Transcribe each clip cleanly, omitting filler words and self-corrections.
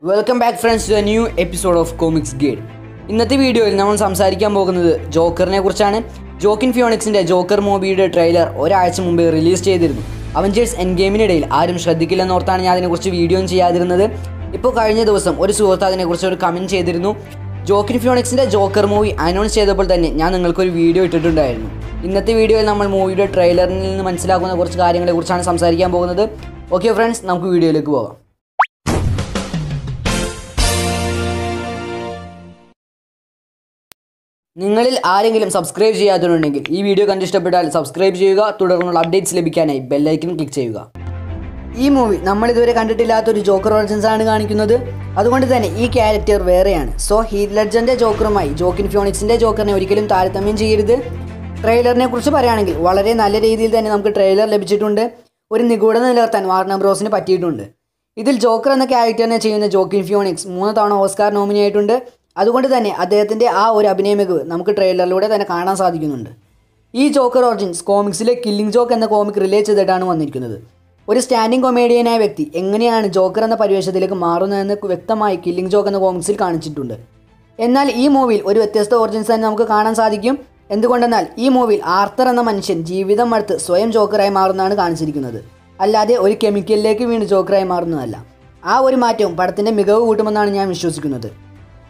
Welcome back friends to a new episode of Comics Guide. ഇന്നത്തെ വീഡിയോയിൽ നമ്മൾ സംസാരിക്കാൻ പോകുന്നത് ജോക്കറിനെ കുറിച്ചാണ്. ജോക്കിൻ ഫിയോണിക്സിന്റെ ജോക്കർ മൂവിയുടെ ട്രെയിലർ ഒരാഴ്ച മുമ്പ് റിലീസ് ചെയ്തിരുന്നു. അവഞ്ചേഴ്സ് എൻഡ് ഗെയിമിനിടയിൽ ആരും ശ്രദ്ധിക്കില്ലെന്നോർത്താണ് ഞാൻ അതിനെക്കുറിച്ച് വീഡിയോയും ചെയ്യാതിരുന്നത്. ഇപ്പോൾ കഴിഞ്ഞ ദിവസം ഒരു സുഹൃത്ത് അതിനെക്കുറിച്ച് ഒരു കമൻറ്റ് ചെയ്തിരുന്നു. ജോക്കിൻ ഫിയോണിക്സിന്റെ ജോക്കർ മൂവി അനൗൺസ് ചെയ്തപ്പോൾ തന്നെ ഞാൻ നിങ്ങൾക്കൊരു വീഡിയോ ഇട്ടിട്ടുണ്ടായിരുന്നു. ഇന്നത്തെ വീഡിയോയിൽ നമ്മൾ മൂവിയുടെ ട്രെയിലറിൽ നിന്ന് മനസ്സിലാക്കുന്ന കുറച്ച് കാര്യങ്ങളെക്കുറിച്ചാണ് സംസാരിക്കാൻ പോകുന്നത്. ഓക്കെ ഫ്രണ്ട്സ്, നമുക്ക് വീഡിയോയിലേക്ക് പോകാം. നിങ്ങളിൽ ആരെങ്കിലും സബ്സ്ക്രൈബ് ചെയ്യാത്തവരുണ്ടെങ്കിൽ ഈ വീഡിയോ കണ്ടിഷ്ടപ്പെട്ടാൽ സബ്സ്ക്രൈബ് ചെയ്യുക. തുടർന്നുള്ള അപ്ഡേറ്റ്സ് ലഭിക്കാനായി ബെല്ലൈക്കൺ ക്ലിക്ക് ചെയ്യുക. ഈ മൂവി നമ്മളിതുവരെ കണ്ടിട്ടില്ലാത്തൊരു ജോക്കർ ഒറിജിൻസ് ആണ് കാണിക്കുന്നത്. അതുകൊണ്ട് തന്നെ ഈ ക്യാരക്ടർ വേറെയാണ്. സോ ഹീത്ത് ലെഡ്ജറിൻ്റെ ജോക്കറുമായി ജോക്കിൻ ഫിയോണിക്സിൻ്റെ ജോക്കറിനെ ഒരിക്കലും താരതമ്യം ചെയ്യരുത്. ട്രെയിലറിനെ കുറിച്ച് പറയുകയാണെങ്കിൽ വളരെ നല്ല രീതിയിൽ തന്നെ നമുക്ക് ട്രെയിലർ ലഭിച്ചിട്ടുണ്ട്. ഒരു നിഗൂഢത നിലനിർത്താൻ വാർണർ ബ്രോസിന് പറ്റിയിട്ടുണ്ട്. ഇതിൽ ജോക്കർ എന്ന ക്യാരക്ടറിനെ ചെയ്യുന്ന ജോക്കിൻ ഫിയോണിക്സ് 3 തവണ ഓസ്കാർ നോമിനി ആയിട്ടുണ്ട്. അതുകൊണ്ട് തന്നെ അദ്ദേഹത്തിൻ്റെ ആ ഒരു അഭിനയ മികവ് നമുക്ക് ട്രെയിലറിലൂടെ തന്നെ കാണാൻ സാധിക്കുന്നുണ്ട്. ഈ ജോക്കർ ഒറിജിൻസ് കോമിക്സിലെ കില്ലിംഗ് ജോക്ക് എന്ന കോമിക് റിലേറ്റ് ചെയ്തിട്ടാണ് വന്നിരിക്കുന്നത്. ഒരു സ്റ്റാൻഡിംഗ് കൊമേഡിയനായ വ്യക്തി എങ്ങനെയാണ് ജോക്കർ എന്ന പരിവേഷത്തിലേക്ക് മാറുന്നതെന്ന് വ്യക്തമായി കില്ലിംഗ് ജോക്ക് എന്ന കോമിക്സിൽ കാണിച്ചിട്ടുണ്ട്. എന്നാൽ ഈ മൂവിയിൽ ഒരു വ്യത്യസ്ത ഒറിജിൻസ് തന്നെ നമുക്ക് കാണാൻ സാധിക്കും. എന്തുകൊണ്ടെന്നാൽ ഈ മൂവിയിൽ ആർത്തർ എന്ന മനുഷ്യൻ ജീവിതം മടുത്ത് സ്വയം ജോക്കറായി മാറുന്നതാണ് കാണിച്ചിരിക്കുന്നത്. അല്ലാതെ ഒരു കെമിക്കലിലേക്ക് വീണ് ജോക്കറായി മാറുന്നതല്ല. ആ ഒരു മാറ്റവും പടത്തിൻ്റെ മികവ് കൂട്ടുമെന്നാണ് ഞാൻ വിശ്വസിക്കുന്നത്.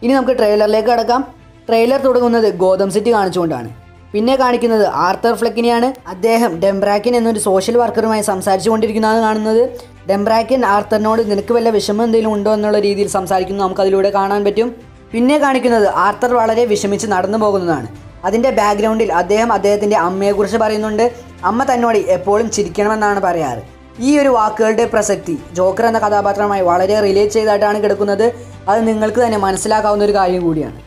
ഇനി നമുക്ക് ട്രെയിലറിലേക്ക് കടക്കാം. ട്രെയിലർ തുടങ്ങുന്നത് ഗോതം സിറ്റി കാണിച്ചുകൊണ്ടാണ്. പിന്നെ കാണിക്കുന്നത് ആർത്തർ ഫ്ലെക്കിനെയാണ്. അദ്ദേഹം ഡെംബ്രാക്കിൻ എന്നൊരു സോഷ്യൽ വർക്കറുമായി സംസാരിച്ചു കൊണ്ടിരിക്കുന്നതാണ് കാണുന്നത്. ഡെംബ്രാക്കിൻ ആർത്തറിനോട് നിനക്ക് വല്ല വിഷമം എന്തെങ്കിലും ഉണ്ടോ എന്നുള്ള രീതിയിൽ സംസാരിക്കുന്നത് നമുക്കതിലൂടെ കാണാൻ പറ്റും. പിന്നെ കാണിക്കുന്നത് ആർത്തർ വളരെ വിഷമിച്ച് നടന്നു പോകുന്നതാണ്. അതിൻ്റെ ബാക്ക്ഗ്രൗണ്ടിൽ അദ്ദേഹത്തിൻ്റെ അമ്മയെക്കുറിച്ച് പറയുന്നുണ്ട്. അമ്മ തന്നോട് എപ്പോഴും ചിരിക്കണമെന്നാണ് പറയാറ്. ഈ ഒരു വാക്കുകളുടെ പ്രസക്തി ജോക്കർ എന്ന കഥാപാത്രമായി വളരെ റിലേറ്റ് ചെയ്തായിട്ടാണ് കിടക്കുന്നത്. അത് നിങ്ങൾക്ക് തന്നെ മനസ്സിലാക്കാവുന്ന ഒരു കാര്യം കൂടിയാണ്.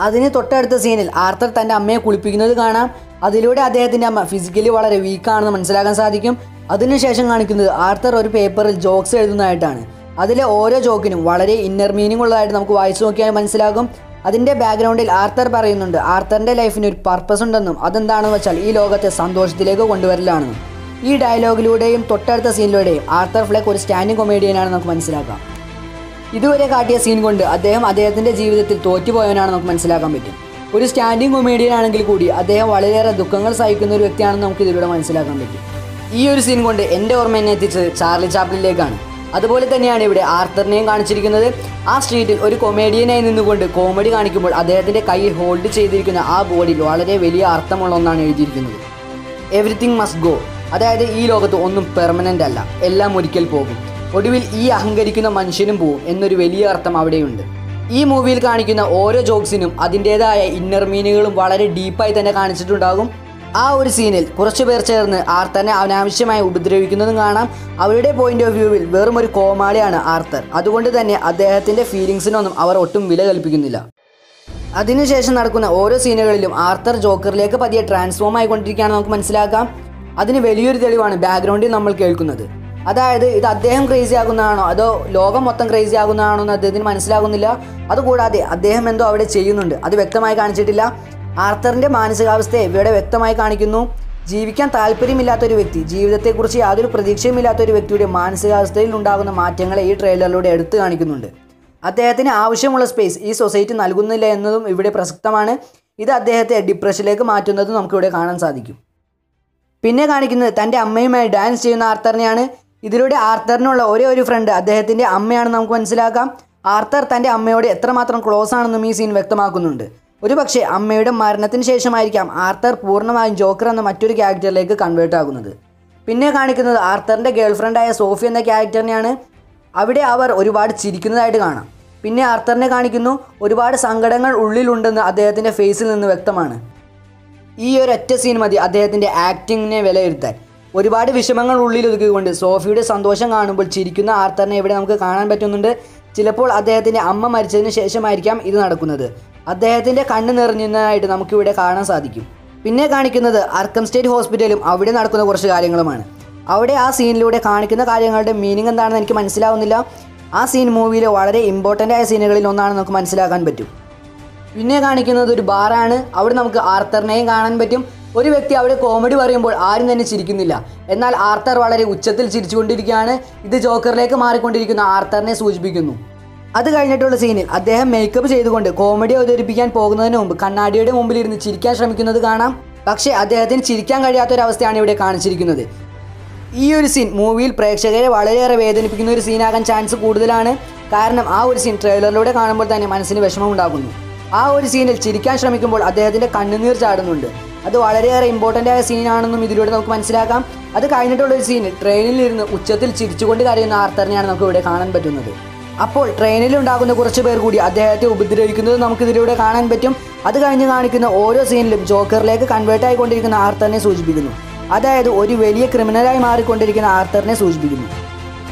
അതിന് തൊട്ടടുത്ത സീനിൽ ആർത്തർ തൻ്റെ അമ്മയെ കുളിപ്പിക്കുന്നത് കാണാം. അതിലൂടെ അദ്ദേഹത്തിൻ്റെ അമ്മ ഫിസിക്കലി വളരെ വീക്കാണെന്ന് മനസ്സിലാക്കാൻ സാധിക്കും. അതിനുശേഷം കാണിക്കുന്നത് ആർത്തർ ഒരു പേപ്പറിൽ ജോക്സ് എഴുതുന്നതായിട്ടാണ്. അതിലെ ഓരോ ജോക്കിനും വളരെ ഇന്നർ മീനിങ് ഉള്ളതായിട്ട് നമുക്ക് വായിച്ചു നോക്കിയാൽ മനസ്സിലാകും. അതിൻ്റെ ബാക്ക്ഗ്രൗണ്ടിൽ ആർത്തർ പറയുന്നുണ്ട് ആർത്തറിൻ്റെ ലൈഫിന് ഒരു പർപ്പസ് ഉണ്ടെന്നും അതെന്താണെന്ന് വെച്ചാൽ ഈ ലോകത്തെ സന്തോഷത്തിലേക്ക് കൊണ്ടുവരലാണെന്നും. ഈ ഡയലോഗിലൂടെയും തൊട്ടടുത്ത സീനിലൂടെയും ആർത്തർ ഫ്ലെക്ക് ഒരു സ്റ്റാൻഡിംഗ് കൊമേഡിയനാണ് നമുക്ക് മനസ്സിലാക്കാം. ഇതുവരെ കാട്ടിയ സീൻ കൊണ്ട് അദ്ദേഹത്തിൻ്റെ ജീവിതത്തിൽ തോറ്റുപോയവനാണ് നമുക്ക് മനസ്സിലാക്കാൻ പറ്റും. ഒരു സ്റ്റാൻഡിംഗ് കൊമേഡിയൻ ആണെങ്കിൽ കൂടി അദ്ദേഹം വളരെയേറെ ദുഃഖങ്ങൾ സഹിക്കുന്ന ഒരു വ്യക്തിയാണെന്ന് നമുക്ക് ഇതിലൂടെ മനസ്സിലാക്കാൻ പറ്റും. ഈ ഒരു സീൻ കൊണ്ട് എൻ്റെ ഓർമ്മ എന്നെ എത്തിച്ചത് ചാർലി ചാപ്ലിനിലേക്കാണ്. അതുപോലെ തന്നെയാണ് ഇവിടെ ആർത്തറിനെയും കാണിച്ചിരിക്കുന്നത്. ആ സ്ട്രീറ്റിൽ ഒരു കൊമേഡിയനായി നിന്നുകൊണ്ട് കോമഡി കാണിക്കുമ്പോൾ അദ്ദേഹത്തിൻ്റെ കയ്യിൽ ഹോൾഡ് ചെയ്തിരിക്കുന്ന ആ ബോർഡിൽ വളരെ വലിയ അർത്ഥമുള്ള ഒന്നാണ് എഴുതിയിരിക്കുന്നത്. Everything must go. അതായത് ഈ ലോകത്ത് ഒന്നും പെർമനൻ്റ് അല്ല, എല്ലാം ഒരിക്കൽ പോകും. ഒടുവിൽ ഈ അഹങ്കരിക്കുന്ന മനുഷ്യനും പോവും എന്നൊരു വലിയ അർത്ഥം അവിടെയുണ്ട്. ഈ മൂവിയിൽ കാണിക്കുന്ന ഓരോ ജോക്സിനും അതിൻ്റേതായ ഇന്നർ മീനുകളും വളരെ ഡീപ്പായി തന്നെ കാണിച്ചിട്ടുണ്ടാകും. ആ ഒരു സീനിൽ കുറച്ച് പേർ ചേർന്ന് ആർത്തറിനെ അനാവശ്യമായി ഉപദ്രവിക്കുന്നതും കാണാം. അവരുടെ പോയിന്റ് ഓഫ് വ്യൂവിൽ വെറും ഒരു കോമാളിയാണ് ആർത്തർ. അതുകൊണ്ട് തന്നെ അദ്ദേഹത്തിൻ്റെ ഫീലിങ്സിനൊന്നും അവർ ഒട്ടും വില കൽപ്പിക്കുന്നില്ല. അതിനുശേഷം നടക്കുന്ന ഓരോ സീനുകളിലും ആർത്തർ ജോക്കറിലേക്ക് പതിയെ ട്രാൻസ്ഫോം ആയിക്കൊണ്ടിരിക്കുകയാണെന്ന് നമുക്ക് മനസ്സിലാക്കാം. അതിന് വലിയൊരു തെളിവാണ് ബാക്ക്ഗ്രൗണ്ടിൽ നമ്മൾ കേൾക്കുന്നത്. അതായത് ഇത് അദ്ദേഹം ക്രേസി ആകുന്നതാണോ അതോ ലോകം മൊത്തം ക്രേസി ആകുന്നതാണോ എന്ന് അദ്ദേഹത്തിന് മനസ്സിലാകുന്നില്ല. അതുകൂടാതെ അദ്ദേഹം എന്തോ അവിടെ ചെയ്യുന്നുണ്ട്, അത് വ്യക്തമായി കാണിച്ചിട്ടില്ല. ആർത്തറിൻ്റെ മാനസികാവസ്ഥയെ ഇവിടെ വ്യക്തമായി കാണിക്കുന്നു. ജീവിക്കാൻ താല്പര്യമില്ലാത്തൊരു വ്യക്തി, ജീവിതത്തെക്കുറിച്ച് യാതൊരു പ്രതീക്ഷയുമില്ലാത്തൊരു വ്യക്തിയുടെ മാനസികാവസ്ഥയിൽ ഉണ്ടാകുന്ന മാറ്റങ്ങളെ ഈ ട്രെയിലറിലൂടെ എടുത്തു കാണിക്കുന്നുണ്ട്. അദ്ദേഹത്തിന് ആവശ്യമുള്ള സ്പേസ് ഈ സൊസൈറ്റി നൽകുന്നില്ല എന്നതും ഇവിടെ പ്രസക്തമാണ്. ഇത് അദ്ദേഹത്തെ ഡിപ്രഷനിലേക്ക് മാറ്റുന്നതും നമുക്കിവിടെ കാണാൻ സാധിക്കും. പിന്നെ കാണിക്കുന്നത് തൻ്റെ അമ്മയുമായി ഡാൻസ് ചെയ്യുന്ന ആർത്തറിനെയാണ്. ഇതിലൂടെ ആർത്തറിനുള്ള ഒരേ ഒരു ഫ്രണ്ട് അദ്ദേഹത്തിൻ്റെ അമ്മയാണെന്ന് നമുക്ക് മനസ്സിലാക്കാം. ആർത്തർ തൻ്റെ അമ്മയോട് എത്രമാത്രം ക്ലോസ് ആണെന്നും ഈ സീൻ വ്യക്തമാക്കുന്നുണ്ട്. ഒരുപക്ഷെ അമ്മയുടെ മരണത്തിന് ശേഷമായിരിക്കാം ആർത്തർ പൂർണ്ണമായും ജോക്കർ എന്ന മറ്റൊരു ക്യാരക്ടറിലേക്ക് കൺവേർട്ട് ആകുന്നത്. പിന്നെ കാണിക്കുന്നത് ആർത്തറിൻ്റെ ഗേൾഫ്രണ്ടായ സോഫി എന്ന ക്യാരക്ടറിനെയാണ്. അവിടെ അവർ ഒരുപാട് ചിരിക്കുന്നതായിട്ട് കാണാം. പിന്നെ ആർത്തറിനെ കാണിക്കുന്നു. ഒരുപാട് സങ്കടങ്ങൾ ഉള്ളിലുണ്ടെന്ന് അദ്ദേഹത്തിൻ്റെ ഫേസിൽ നിന്ന് വ്യക്തമാണ്. ഈ ഒരൊറ്റ സീൻ മതി അദ്ദേഹത്തിൻ്റെ ആക്ടിങ്ങിനെ വിലയിരുത്താൻ. ഒരുപാട് വിഷമങ്ങൾ ഉള്ളിലൊതുക്കിക്കൊണ്ട് സോഫിയുടെ സന്തോഷം കാണുമ്പോൾ ചിരിക്കുന്ന ആർത്തറിനെ ഇവിടെ നമുക്ക് കാണാൻ പറ്റുന്നുണ്ട്. ചിലപ്പോൾ അദ്ദേഹത്തിൻ്റെ അമ്മ മരിച്ചതിന് ശേഷമായിരിക്കാം ഇത് നടക്കുന്നത്. അദ്ദേഹത്തിൻ്റെ കണ്ണ് നിറഞ്ഞതായിട്ട് നമുക്കിവിടെ കാണാൻ സാധിക്കും. പിന്നെ കാണിക്കുന്നത് ആർക്കം സ്റ്റേറ്റ് ഹോസ്പിറ്റലും അവിടെ നടക്കുന്ന കുറച്ച് കാര്യങ്ങളുമാണ്. അവിടെ ആ സീനിലൂടെ കാണിക്കുന്ന കാര്യങ്ങളുടെ മീനിങ് എന്താണെന്ന് എനിക്ക് മനസ്സിലാവുന്നില്ല. ആ സീൻ മൂവിയിലെ വളരെ ഇമ്പോർട്ടൻ്റ് ആയ സീനുകളിൽ ഒന്നാണെന്ന് നമുക്ക് മനസ്സിലാക്കാൻ പറ്റും. പിന്നെ കാണിക്കുന്നത് ഒരു ബാറാണ്. അവിടെ നമുക്ക് ആർത്തറിനെയും കാണാൻ പറ്റും. ഒരു വ്യക്തി അവിടെ കോമഡി പറയുമ്പോൾ ആരും തന്നെ ചിരിക്കുന്നില്ല. എന്നാൽ ആർത്തർ വളരെ ഉച്ചത്തിൽ ചിരിച്ചുകൊണ്ടിരിക്കുകയാണ്. ഇത് ജോക്കറിലേക്ക് മാറിക്കൊണ്ടിരിക്കുന്ന ആർത്തറിനെ സൂചിപ്പിക്കുന്നു. അത് കഴിഞ്ഞിട്ടുള്ള സീനിൽ അദ്ദേഹം മേക്കപ്പ് ചെയ്തുകൊണ്ട് കോമഡി അവതരിപ്പിക്കാൻ പോകുന്നതിന് മുമ്പ് കണ്ണാടിയുടെ മുമ്പിലിരുന്ന് ചിരിക്കാൻ ശ്രമിക്കുന്നത് കാണാം. പക്ഷേ അദ്ദേഹത്തിന് ചിരിക്കാൻ കഴിയാത്തൊരവസ്ഥയാണ് ഇവിടെ കാണിച്ചിരിക്കുന്നത്. ഈ ഒരു സീൻ മൂവിയിൽ പ്രേക്ഷകരെ വളരെയേറെ വേദനിപ്പിക്കുന്ന ഒരു സീനാകാൻ ചാൻസ് കൂടുതലാണ്. കാരണം ആ ഒരു സീൻ ട്രെയിലറിലൂടെ കാണുമ്പോൾ തന്നെ മനസ്സിന് വിഷമം ഉണ്ടാകുന്നു. ആ ഒരു സീനിൽ ചിരിക്കാൻ ശ്രമിക്കുമ്പോൾ അദ്ദേഹത്തിൻ്റെ കണ്ണുനീർ ചാടുന്നുണ്ട്. അത് വളരെയേറെ ഇമ്പോർട്ടൻ്റ് ആയ സീനാണെന്നും ഇതിലൂടെ നമുക്ക് മനസ്സിലാക്കാം. അത് കഴിഞ്ഞിട്ടുള്ളൊരു സീനിൽ ട്രെയിനിലിരുന്ന് ഉച്ചത്തിൽ ചിരിച്ചുകൊണ്ട് കരയുന്ന ആർത്തറിനെയാണ് നമുക്ക് ഇവിടെ കാണാൻ പറ്റുന്നത്. അപ്പോൾ ട്രെയിനിലുണ്ടാകുന്ന കുറച്ച് പേർ കൂടി അദ്ദേഹത്തെ ഉപദ്രവിക്കുന്നത് നമുക്കിതിലൂടെ കാണാൻ പറ്റും. അത് കഴിഞ്ഞ് കാണിക്കുന്ന ഓരോ സീനിലും ജോക്കറിലേക്ക് കൺവേർട്ട് ആയിക്കൊണ്ടിരിക്കുന്ന ആർത്തറിനെ സൂചിപ്പിക്കുന്നു. അതായത് ഒരു വലിയ ക്രിമിനലായി മാറിക്കൊണ്ടിരിക്കുന്ന ആർത്തറിനെ സൂചിപ്പിക്കുന്നു.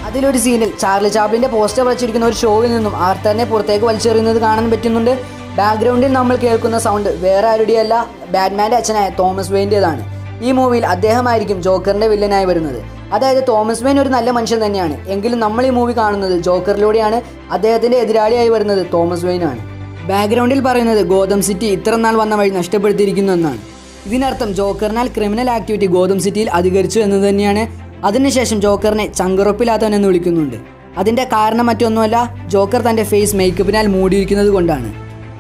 അതിലൊരു സീനിൽ ചാർലി ചാപ്ലിൻ്റെ പോസ്റ്റർ വച്ചിരിക്കുന്ന ഒരു ഷോയിൽ നിന്നും ആർത്തറിനെ പുറത്തേക്ക് വലിച്ചെറിയുന്നത് കാണാൻ പറ്റുന്നുണ്ട്. ബാക്ക്ഗ്രൗണ്ടിൽ നമ്മൾ കേൾക്കുന്ന സൗണ്ട് വേറെ ആരുടെയല്ല, ബാറ്റ്മാൻ്റെ അച്ഛനായ തോമസ് വെയിൻ്റേതാണ്. ഈ മൂവിയിൽ അദ്ദേഹമായിരിക്കും ജോക്കറിൻ്റെ വില്ലനായി വരുന്നത്. അതായത് തോമസ് വെയിൻ ഒരു നല്ല മനുഷ്യൻ തന്നെയാണ്, എങ്കിലും നമ്മൾ ഈ മൂവി കാണുന്നത് ജോക്കറിലൂടെയാണ്. അദ്ദേഹത്തിൻ്റെ എതിരാളിയായി വരുന്നത് തോമസ് വെയിൻ ആണ്. ബാക്ക്ഗ്രൗണ്ടിൽ പറയുന്നത് ഗോതം സിറ്റി ഇത്ര നാൾ വന്ന വഴി നഷ്ടപ്പെടുത്തിയിരിക്കുന്നു എന്നാണ്. ഇതിനർത്ഥം ജോക്കറിനാൽ ക്രിമിനൽ ആക്ടിവിറ്റി ഗോതം സിറ്റിയിൽ അധികരിച്ചു എന്ന് തന്നെയാണ്. അതിനുശേഷം ജോക്കറിനെ ചങ്കുറപ്പില്ലാത്തവൻ എന്ന് വിളിക്കുന്നുണ്ട്. അതിൻ്റെ കാരണം മറ്റൊന്നുമല്ല, ജോക്കർ തൻ്റെ ഫേസ് മേക്കപ്പിനാൽ മൂടിയിരിക്കുന്നത് കൊണ്ടാണ്.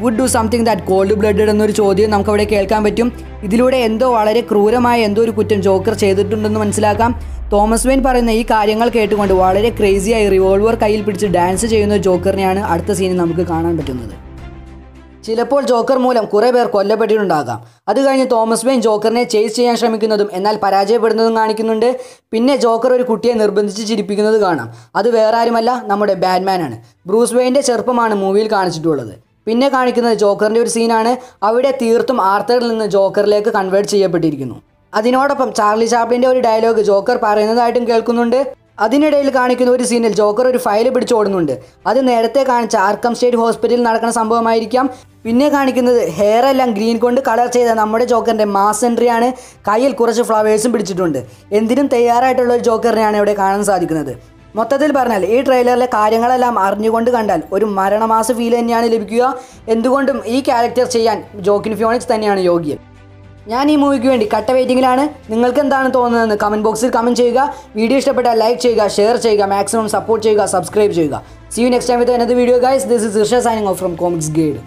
Would do something that cold blooded എന്നൊരു ചോദ്യം നമുക്കവിടെ കേൾക്കാൻ പറ്റും. ഇതിലൂടെ എന്തോ വളരെ ക്രൂരമായ എന്തോ ഒരു കുറ്റം ജോക്കർ ചെയ്തിട്ടുണ്ടെന്ന് മനസ്സിലാക്കാം. തോമസ് വെയിൻ പറയുന്ന ഈ കാര്യങ്ങൾ കേട്ടുകൊണ്ട് വളരെ ക്രേസിയായി റിവോൾവർ കയ്യിൽ പിടിച്ച് ഡാൻസ് ചെയ്യുന്ന ജോക്കറിനെയാണ് അടുത്ത സീനിൽ നമുക്ക് കാണാൻ പറ്റുന്നത്. ചിലപ്പോൾ ജോക്കർ മൂലം കുറേ പേർ കൊല്ലപ്പെട്ടിട്ടുണ്ടാകാം. അത് കഴിഞ്ഞ് തോമസ് വെയിൻ ജോക്കറിനെ ചേസ് ചെയ്യാൻ ശ്രമിക്കുന്നതും എന്നാൽ പരാജയപ്പെടുന്നതും കാണിക്കുന്നുണ്ട്. പിന്നെ ജോക്കർ ഒരു കുട്ടിയെ നിർബന്ധിച്ച് ചിരിപ്പിക്കുന്നത് കാണാം. അത് വേറെ ആരുമല്ല, നമ്മുടെ ബാറ്റ്മാനാണ്. ബ്രൂസ് വെയിൻ്റെ ചെറുപ്പമാണ് മൂവിയിൽ കാണിച്ചിട്ടുള്ളത്. പിന്നെ കാണിക്കുന്നത് ജോക്കറിൻ്റെ ഒരു സീനാണ്. അവിടെ തീർത്തും ആർത്തറിൽ നിന്ന് ജോക്കറിലേക്ക് കൺവേർട്ട് ചെയ്യപ്പെട്ടിരിക്കുന്നു. അതിനോടൊപ്പം ചാർലി ചാപ്ലിൻ്റെ ഒരു ഡയലോഗ് ജോക്കർ പറയുന്നതായിട്ടും കേൾക്കുന്നുണ്ട്. അതിനിടയിൽ കാണിക്കുന്ന ഒരു സീനിൽ ജോക്കർ ഒരു ഫയൽ പിടിച്ചോടുന്നുണ്ട്. അത് നേരത്തെ കാണിച്ച ആർക്കം സ്റ്റേറ്റ് ഹോസ്പിറ്റലിൽ നടക്കുന്ന സംഭവമായിരിക്കാം. പിന്നെ കാണിക്കുന്നത് ഹെയർ എല്ലാം ഗ്രീൻ കൊണ്ട് കളർ ചെയ്ത നമ്മുടെ ജോക്കറിൻ്റെ മാസ് എൻട്രിയാണ്. കയ്യിൽ കുറച്ച് ഫ്ലവേഴ്സും പിടിച്ചിട്ടുണ്ട്. എന്തിനും തയ്യാറായിട്ടുള്ള ഒരു ജോക്കറിനെയാണ് ഇവിടെ കാണാൻ സാധിക്കുന്നത്. മൊത്തത്തിൽ പറഞ്ഞാൽ ഈ ട്രെയിലറിലെ കാര്യങ്ങളെല്ലാം അറിഞ്ഞുകൊണ്ട് കണ്ടാൽ ഒരു മരണമാസ ഫീൽ തന്നെയാണ് ലഭിക്കുക. എന്തുകൊണ്ടും ഈ ക്യാരക്ടർ ചെയ്യാൻ ജോക്കിൻ ഫിയോണിക്സ് തന്നെയാണ് യോഗ്യൻ. ഞാൻ ഈ മൂവിക്ക് വേണ്ടി കട്ട വെയിറ്റിങ്ങിലാണ്. നിങ്ങൾക്ക് എന്താണ് തോന്നുന്നതെന്ന് കമൻറ്റ് ബോക്സിൽ കമൻറ്റ് ചെയ്യുക. വീഡിയോ ഇഷ്ടപ്പെട്ടാൽ ലൈക്ക് ചെയ്യുക, ഷെയർ ചെയ്യുക, മാക്സിമം സപ്പോർട്ട് ചെയ്യുക, സബ്സ്ക്രൈബ് ചെയ്യുക. See you next time with another video guys. This is Irsha signing off from Comics Gate.